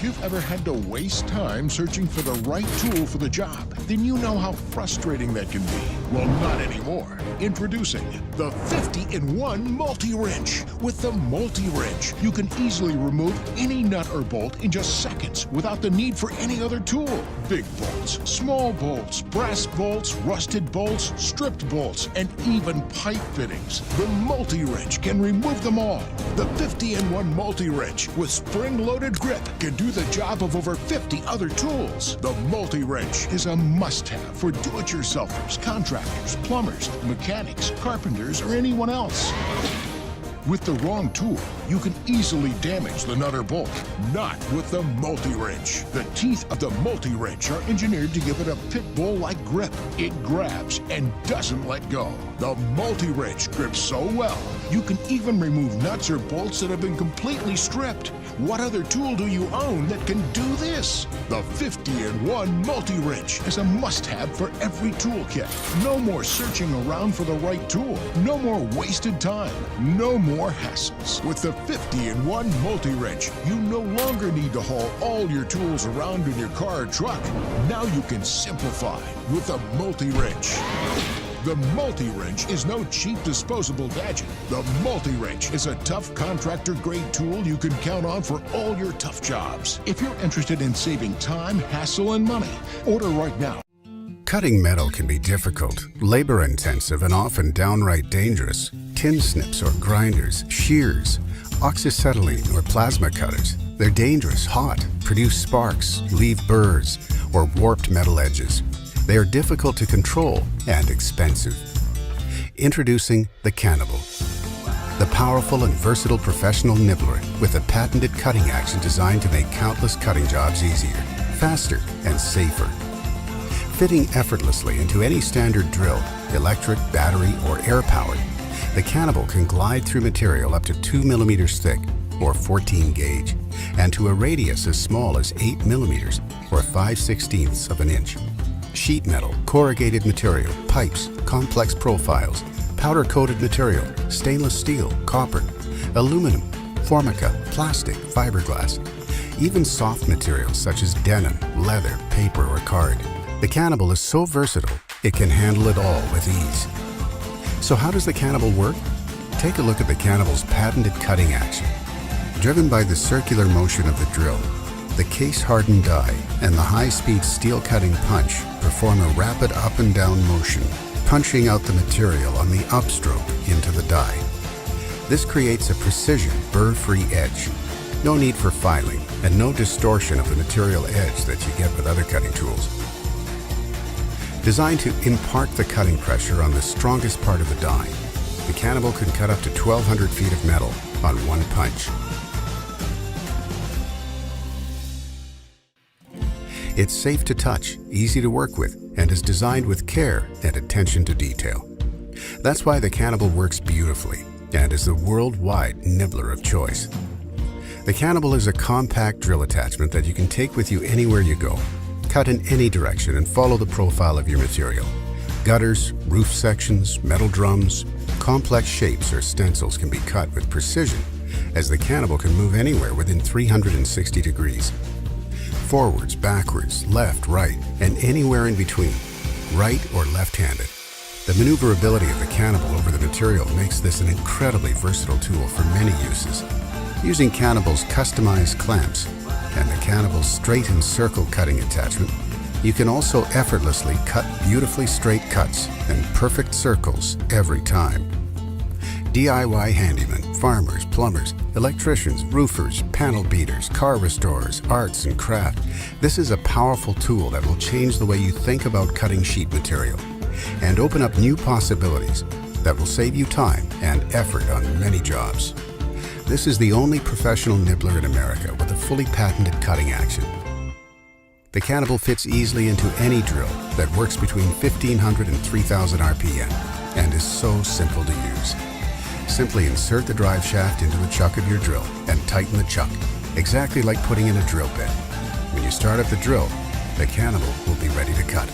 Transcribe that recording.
If you've ever had to waste time searching for the right tool for the job, then you know how frustrating that can be. Well, not anymore. Introducing the 50-in-1 Multi-Wrench. With the Multi-Wrench, you can easily remove any nut or bolt in just seconds without the need for any other tool. Big bolts, small bolts, brass bolts, rusted bolts, stripped bolts, and even pipe fittings. The Multi-Wrench can remove them all. The 50-in-1 Multi-Wrench with spring-loaded grip can do the job of over 50 other tools. The Multi-Wrench is a must-have for do-it-yourselfers, contractors, plumbers, mechanics, carpenters, or anyone else. With the wrong tool, you can easily damage the nut or bolt. Not with the Multi-Wrench. The teeth of the Multi-Wrench are engineered to give it a pit bull-like grip. It grabs and doesn't let go. The Multi-Wrench grips so well, you can even remove nuts or bolts that have been completely stripped. What other tool do you own that can do this? The 50-in-1 Multi-Wrench is a must-have for every toolkit. No more searching around for the right tool. No more wasted time. No more hassles. With the 50-in-1 Multi-Wrench, you no longer need to haul all your tools around in your car or truck. Now you can simplify with a Multi-Wrench. The Multi-Wrench is no cheap disposable gadget. The Multi-Wrench is a tough contractor-grade tool you can count on for all your tough jobs. If you're interested in saving time, hassle, and money, order right now. Cutting metal can be difficult, labor-intensive, and often downright dangerous. Tin snips or grinders, shears, oxyacetylene or plasma cutters. They're dangerous, hot, produce sparks, leave burrs, or warped metal edges. They are difficult to control and expensive. Introducing the CaNibble, the powerful and versatile professional nibbler with a patented cutting action designed to make countless cutting jobs easier, faster, and safer. Fitting effortlessly into any standard drill, electric, battery, or air-powered, the CaNibble can glide through material up to 2 millimeters thick or 14 gauge, and to a radius as small as 8 millimeters or 5/16 of an inch. Sheet metal, corrugated material, pipes, complex profiles, powder-coated material, stainless steel, copper, aluminum, formica, plastic, fiberglass, even soft materials such as denim, leather, paper, or card. The CaNibble is so versatile, it can handle it all with ease. So how does the CaNibble work? Take a look at the CaNibble's patented cutting action. Driven by the circular motion of the drill, the case-hardened die and the high-speed steel cutting punch perform a rapid up and down motion, punching out the material on the upstroke into the die. This creates a precision, burr-free edge. No need for filing and no distortion of the material edge that you get with other cutting tools. Designed to impart the cutting pressure on the strongest part of the die, the CaNibble can cut up to 1,200 feet of metal on one punch. It's safe to touch, easy to work with, and is designed with care and attention to detail. That's why the CaNibble works beautifully and is the worldwide nibbler of choice. The CaNibble is a compact drill attachment that you can take with you anywhere you go. Cut in any direction and follow the profile of your material. Gutters, roof sections, metal drums, complex shapes or stencils can be cut with precision, as the CaNibble can move anywhere within 360 degrees. Forwards, backwards, left, right, and anywhere in between, right or left-handed. The maneuverability of the CaNibble over the material makes this an incredibly versatile tool for many uses. Using CaNibble's customized clamps and the CaNibble's straight and circle cutting attachment, you can also effortlessly cut beautifully straight cuts and perfect circles every time. DIY handymen, farmers, plumbers, electricians, roofers, panel beaters, car restorers, arts and craft. This is a powerful tool that will change the way you think about cutting sheet material and open up new possibilities that will save you time and effort on many jobs. This is the only professional nibbler in America with a fully patented cutting action. The CaNibble fits easily into any drill that works between 1,500 and 3,000 RPM and is so simple to use. Simply insert the drive shaft into the chuck of your drill and tighten the chuck, exactly like putting in a drill bit. When you start up the drill, the CaNibble will be ready to cut.